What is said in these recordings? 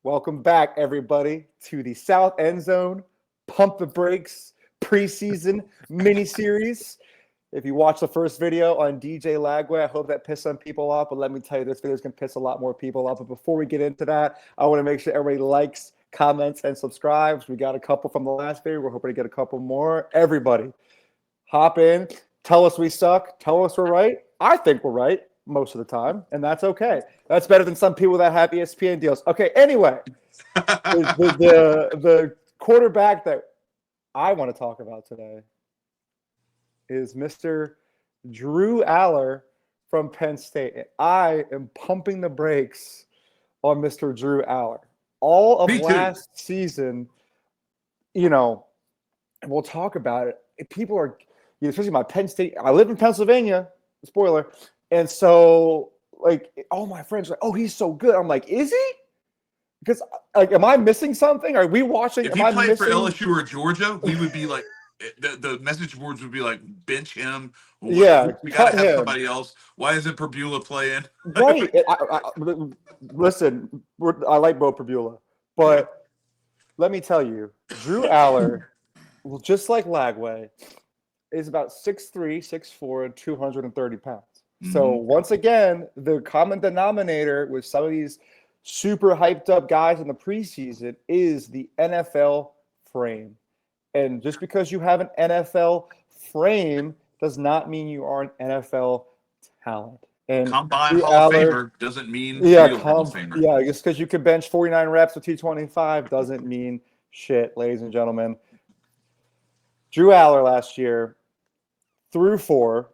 Welcome back, everybody, to the South End Zone Pump the Brakes preseason mini-series. If you watch the first video on DJ Lagway, I hope that pissed some people off, but let me tell you, this video is going to piss a lot more people off. But before we get into that, I want to make sure everybody likes, comments, and subscribes. We got a couple from the last video. We're hoping to get a couple more. Everybody, hop in. Tell us we suck. Tell us we're right. I think we're right most of the time, and that's okay. That's better than some people that have ESPN deals. Okay, anyway, the quarterback that I want to talk about today is Mr. Drew Allar from Penn State. And I am pumping the brakes on Mr. Drew Allar. All of last season, and we'll talk about it. People are, especially my Penn State, I live in Pennsylvania, spoiler, and so, all my friends are like, oh, he's so good. I'm like, is he? Because, am I missing something? Are we watching? If he played for LSU or Georgia, we would be like, the message boards would be like, bench him. Yeah, we got to have somebody else. Why isn't Perbula playing? Right. Listen, I like Bo Perbula, but let me tell you, Drew Allar, just like Lagway, is about 6'3", 6'4", and 230 pounds. So once again, the common denominator with some of these super hyped up guys in the preseason is the NFL frame. And just because you have an NFL frame does not mean you are an NFL talent. And Combine Hall of Famer doesn't mean Hall of Famer. Yeah, just because you can bench 49 reps with 225 doesn't mean shit, ladies and gentlemen. Drew Allar last year threw for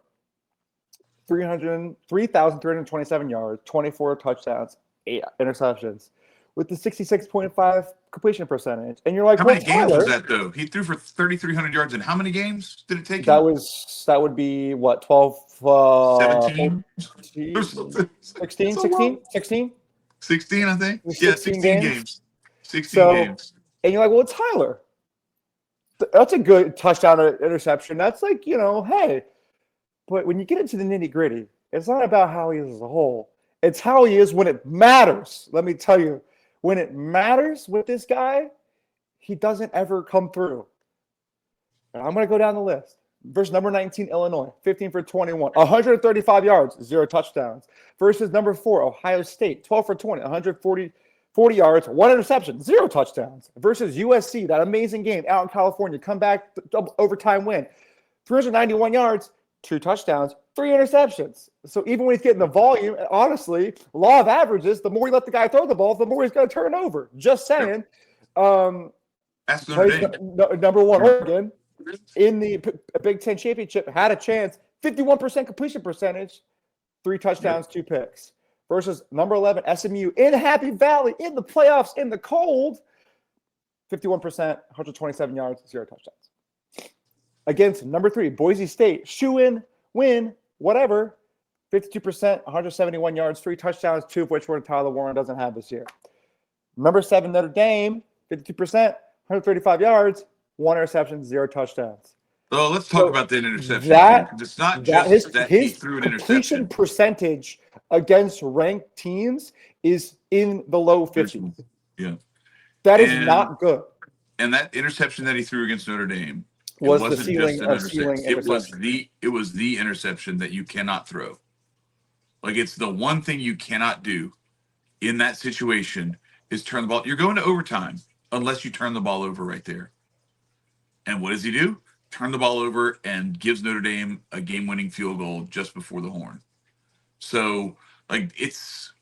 3,327 yards, 24 touchdowns, 8 interceptions, with the 66.5 completion percentage. And you're like, how many games was that, though? He threw for 3,300 yards in how many games did it take him? That would be, what, 12? 17? 16, I think. 16 games. 16 games. And you're like, well, Tyler, that's a good touchdown or interception. That's like, hey. But when you get into the nitty-gritty, it's not about how he is as a whole. It's how he is when it matters. Let me tell you, when it matters with this guy, he doesn't ever come through. And I'm going to go down the list. Versus number 19, Illinois, 15 for 21, 135 yards, 0 touchdowns. Versus number 4, Ohio State, 12 for 20, 140 yards, 1 interception, 0 touchdowns. Versus USC, that amazing game out in California, come back, overtime win, 391 yards, 2 touchdowns, 3 interceptions. So even when he's getting the volume, honestly, law of averages, the more you let the guy throw the ball, the more he's going to turn over. Just saying. That's number 1 Oregon in the Big Ten championship had a chance, 51% completion percentage, 3 touchdowns, 2 picks. Versus number 11 SMU in Happy Valley in the playoffs in the cold, 51%, 127 yards, 0 touchdowns. Against number 3, Boise State, shoe-in, win, whatever, 52%, 171 yards, 3 touchdowns, 2 of which were Tyler Warren doesn't have this year. Number 7, Notre Dame, 52%, 135 yards, 1 interception, 0 touchdowns. Oh, let's talk about that interception. It's not just that he threw an interception. Completion interception. Percentage against ranked teams is in the low 50s. Yeah. That is not good. And that interception that he threw against Notre Dame, was the ceiling interception. It was the interception that you cannot throw. Like, it's the one thing you cannot do in that situation is turn the ball. You're going to overtime unless you turn the ball over right there. And what does he do? Turn the ball over and gives Notre Dame a game-winning field goal just before the horn. So, it's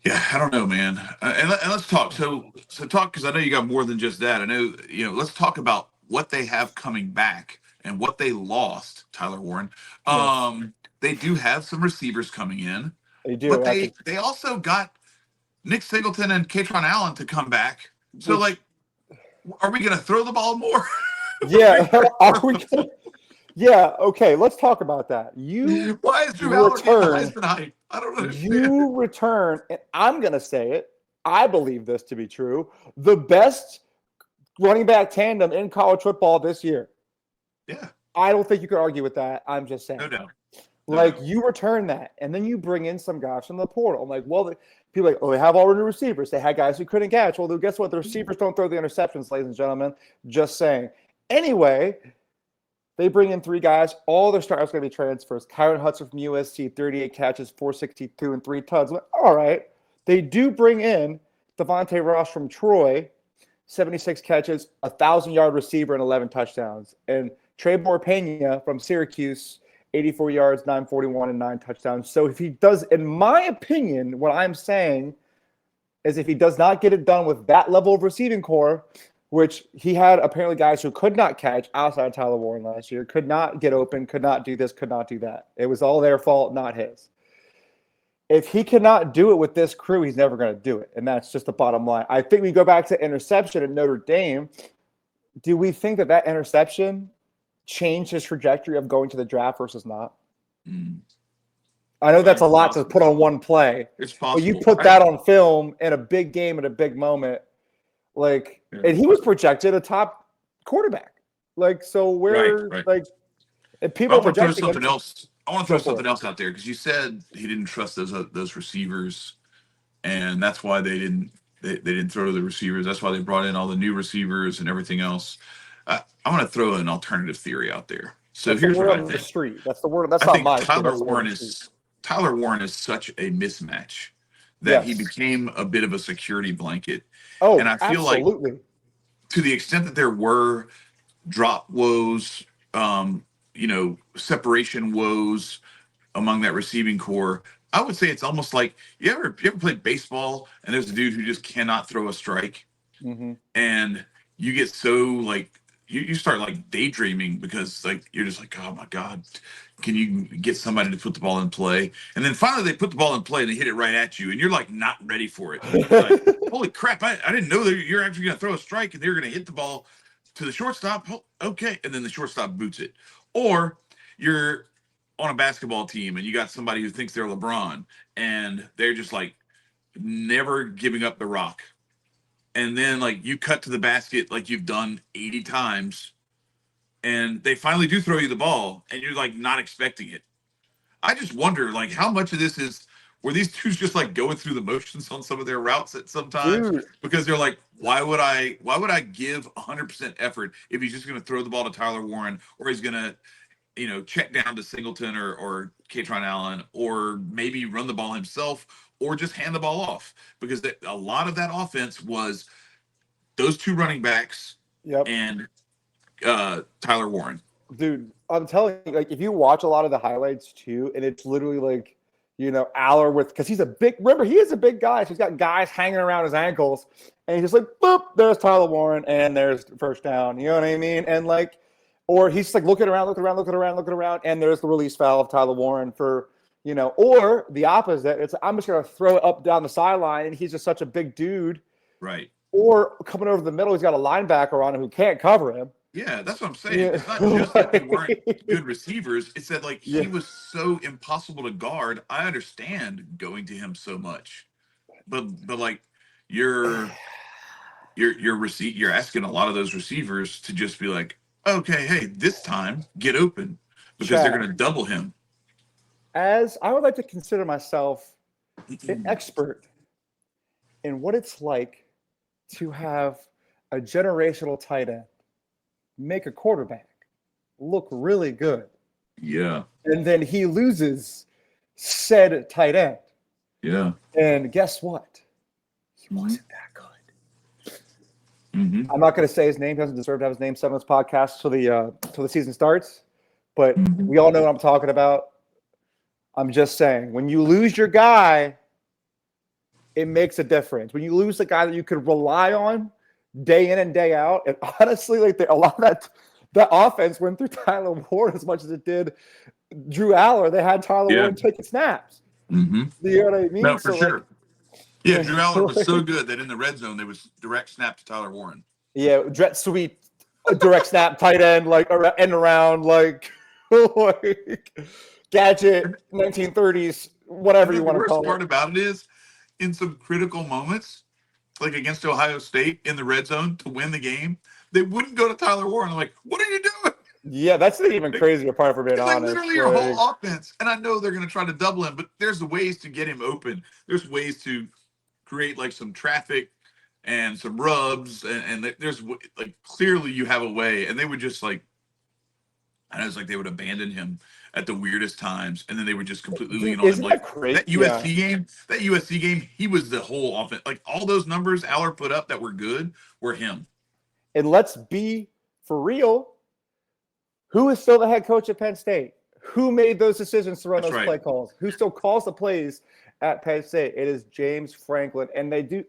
yeah, I don't know, man. And let's talk. So talk, because I know you got more than just that. I know, let's talk about what they have coming back and what they lost, Tyler Warren. Yes. They do have some receivers coming in. They do. But they also got Nick Singleton and Katron Allen to come back. So, are we going to throw the ball more? Yeah. Are we going to? Yeah, okay, let's talk about that. Why is Drew Allar getting the Heisman hype? I don't understand. You return, and I'm going to say it, I believe this to be true, the best running back tandem in college football this year. Yeah. I don't think you could argue with that. I'm just saying. No doubt. Like, you return that, and then you bring in some guys from the portal. I'm like, well, people are like, oh, they have already receivers. They had guys who couldn't catch. Well, guess what? The receivers don't throw the interceptions, ladies and gentlemen. Just saying. Anyway, they bring in 3 guys. All their starters are going to be transfers. Kyron Hudson from USC, 38 catches, 462, and 3 tugs. Like, all right. They do bring in Devontae Ross from Troy, 76 catches, 1,000-yard receiver, and 11 touchdowns. And Treybor Pena from Syracuse, 84 yards, 941, and 9 touchdowns. So if he does, in my opinion, what I'm saying is if he does not get it done with that level of receiving core, which he had apparently guys who could not catch outside of Tyler Warren last year, could not get open, could not do this, could not do that. It was all their fault, not his. If he cannot do it with this crew, he's never going to do it. And that's just the bottom line. I think we go back to interception at Notre Dame. Do we think that interception changed his trajectory of going to the draft versus not? I know that's a lot to put on one play. It's possible. But you put that on film in a big game at a big moment, and he was projected a top quarterback. So where, right. and people I want to throw projecting something him, else. I want to throw something else out there because you said he didn't trust those receivers, and that's why they didn't throw to the receivers. That's why they brought in all the new receivers and everything else. I want to throw an alternative theory out there. So that's here's the word what I on think. the street. That's the word. That's I not think mine. Tyler Warren is such a mismatch that he became a bit of a security blanket. Oh, and I feel absolutely. like to the extent that there were drop woes, separation woes among that receiving core, I would say it's almost like you ever played baseball and there's a dude who just cannot throw a strike, and you get so you start daydreaming because you're just like, oh my God, can you get somebody to put the ball in play? And then finally they put the ball in play and they hit it right at you, and you're not ready for it. You're like, holy crap, I didn't know that you're actually going to throw a strike and they're going to hit the ball to the shortstop. Okay, and then the shortstop boots it. Or you're on a basketball team and you got somebody who thinks they're LeBron and they're just never giving up the rock. And then you cut to the basket like you've done 80 times and they finally do throw you the ball and you're not expecting it. I just wonder how much of this is were these dudes just going through the motions on some of their routes at sometimes, because they're why would I give 100% effort if he's just going to throw the ball to Tyler Warren, or he's going to check down to Singleton or Katron Allen, or maybe run the ball himself, or just hand the ball off, because a lot of that offense was those 2 running backs and Tyler Warren. Dude, I'm telling you, if you watch a lot of the highlights too, and it's literally Allar because he is a big guy. So he's got guys hanging around his ankles, and he's just boop, there's Tyler Warren, and there's first down. You know what I mean? And or he's just looking around, and there's the release foul of Tyler Warren for, or the opposite. It's I'm just gonna throw it up down the sideline, and he's just such a big dude. Right. Or coming over the middle, he's got a linebacker on him who can't cover him. Yeah, that's what I'm saying. Yeah. It's not just that they weren't good receivers. It's that he was so impossible to guard. I understand going to him so much, but you're asking a lot of those receivers to just be okay, hey, this time get open, because they're going to double him. As I would like to consider myself an expert in what it's like to have a generational tight end make a quarterback look really good. Yeah. And then he loses said tight end. Yeah. And guess what? He wasn't that good. I'm not going to say his name. He doesn't deserve to have his name said on this podcast till the season starts. But we all know what I'm talking about. I'm just saying, when you lose your guy, it makes a difference. When you lose the guy that you could rely on day in and day out, and honestly, a lot of that offense went through Tyler Warren as much as it did Drew Allar. They had Tyler Warren taking snaps. You know what I mean? No, for sure. Yeah, Drew Allar was so good that in the red zone, there was direct snap to Tyler Warren. Yeah, sweet direct snap, tight end, end around, gadget, 1930s, whatever you want to call it. The worst part about it is, in some critical moments, against Ohio State in the red zone to win the game, they wouldn't go to Tyler Warren. They're what are you doing? Yeah, that's the even crazier part, for being It's like honest. literally your whole offense. And I know they're going to try to double him, but there's ways to get him open. There's ways to create like some traffic and some rubs. And there's like clearly you have a way. And they would just like, I know it's like they would abandon him at the weirdest times. And then they would just completely lean Dude, on him. isn't that Like crazy? Yeah. That USC game, he was the whole offense. Like all those numbers Aller put up that were good were him. And let's be for real. Who is still the head coach at Penn State? Who made those decisions to run That's those right. play calls? Who still calls the plays at Penn State? It is James Franklin. And they do,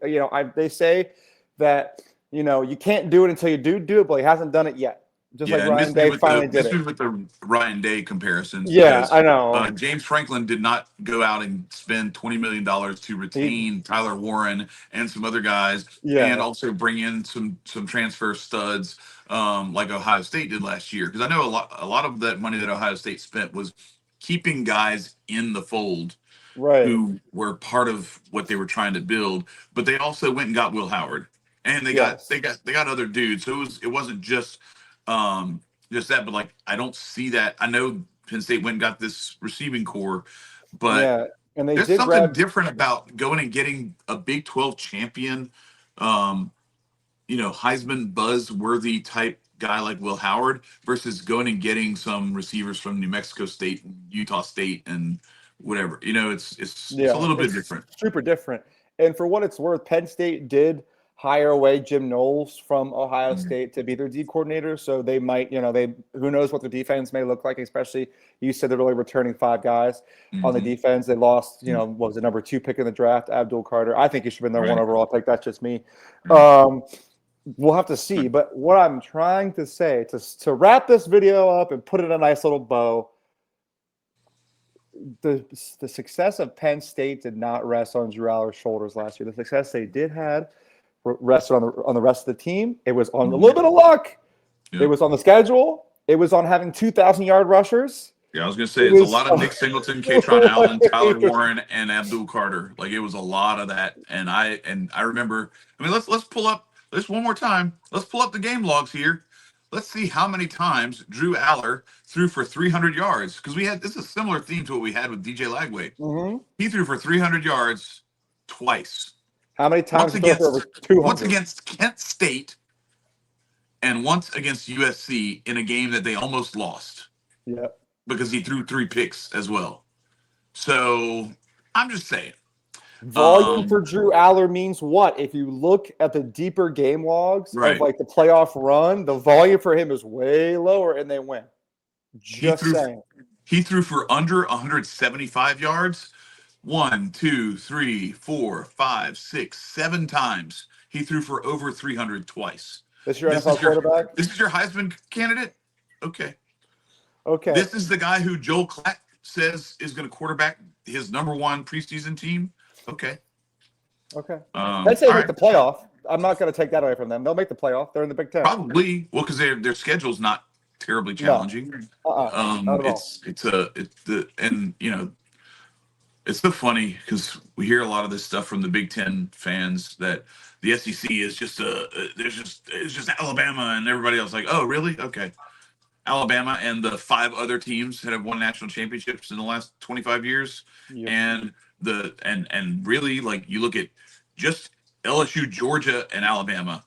they say that, you can't do it until you do it, but he hasn't done it yet. Just like Ryan Day finally did it. With the Ryan Day comparisons. Yeah, Because, I know. James Franklin did not go out and spend $20 million to retain Tyler Warren and some other guys, and also bring in some transfer studs like Ohio State did last year. Because I know a lot of that money that Ohio State spent was keeping guys in the fold who were part of what they were trying to build, but they also went and got Will Howard, and they got other dudes. So it wasn't just that, but like I don't see that. I know Penn State went and got this receiving core, but and they there's did something different about going and getting a Big 12 champion, Heisman buzz-worthy type guy like Will Howard versus going and getting some receivers from New Mexico State, and Utah State, and whatever. It's a little bit different. Super different. And for what it's worth, Penn State did hire away Jim Knowles from Ohio State to be their D coordinator. So they might, who knows what the defense may look like, especially you said they're only returning 5 guys on the defense. They lost, what was the number 2 pick in the draft, Abdul Carter. I think he should have been their 1 overall pick. That's just me. We'll have to see. But what I'm trying to say, to wrap this video up and put it in a nice little bow, the success of Penn State did not rest on Drew Allar's shoulders last year. The success they did had rested on the rest of the team. It was on a little bit of luck. Yep. It was on the schedule. It was on having 2,000-yard rushers. Yeah, I was going to say, it's a lot of Nick Singleton, Katron Allen, Tyler Warren, and Abdul Carter. Like, it was a lot of that. And I remember, let's pull up this one more time. Let's pull up the game logs here. Let's see how many times Drew Allar threw for 300 yards. Because this is a similar theme to what we had with DJ Lagway. Mm-hmm. He threw for 300 yards twice. How many times? Once against Kent State and once against USC in a game that they almost lost. Yeah. Because he threw 3 picks as well. So I'm just saying. Volume for Drew Allar means what? If you look at the deeper game logs of like the playoff run, the volume for him is way lower, and they win. Just saying. He threw for under 175 yards. 1, 2, 3, 4, 5, 6, 7 times. He threw for over 300 twice. This is your NFL quarterback? This is your Heisman candidate? Okay. Okay. This is the guy who Joel Klatt says is going to quarterback his number 1 preseason team? Okay. Let's say make the playoff. I'm not going to take that away from them. They'll make the playoff. They're in the Big Ten. Probably. Well, because their schedule's not terribly challenging. Not at all. It's so funny because we hear a lot of this stuff from the Big Ten fans that the SEC is just it's just Alabama and everybody else. Like, oh, really? Okay. Alabama and the 5 other teams that have won national championships in the last 25 years. Yep. And really, like, you look at just LSU, Georgia, and Alabama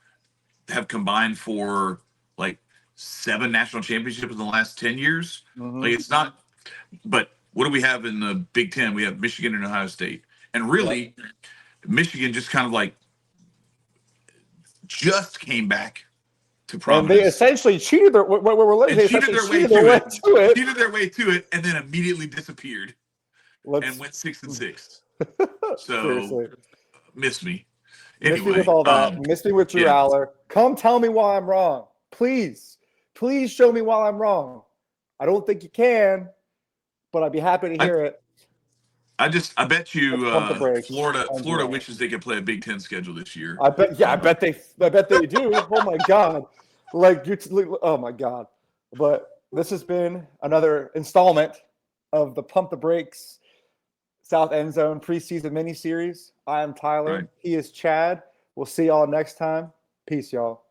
have combined for like 7 national championships in the last 10 years. Mm-hmm. Like, it's not, but what do we have in the Big Ten? We have Michigan and Ohio State. And really, Michigan just kind of like just came back to Providence. And they essentially cheated their way to it, and then immediately disappeared and went 6-6. So miss me. Anyway, miss me with all that. Miss me with Drew Allar. Come tell me why I'm wrong. Please show me why I'm wrong. I don't think you can, but I'd be happy to hear it. I bet you Florida wishes they could play a Big Ten schedule this year. I bet they do. Oh my God. Oh my God. But this has been another installment of the Pump the Brakes South End Zone preseason mini series. I am Tyler. Right. He is Chad. We'll see y'all next time. Peace, y'all.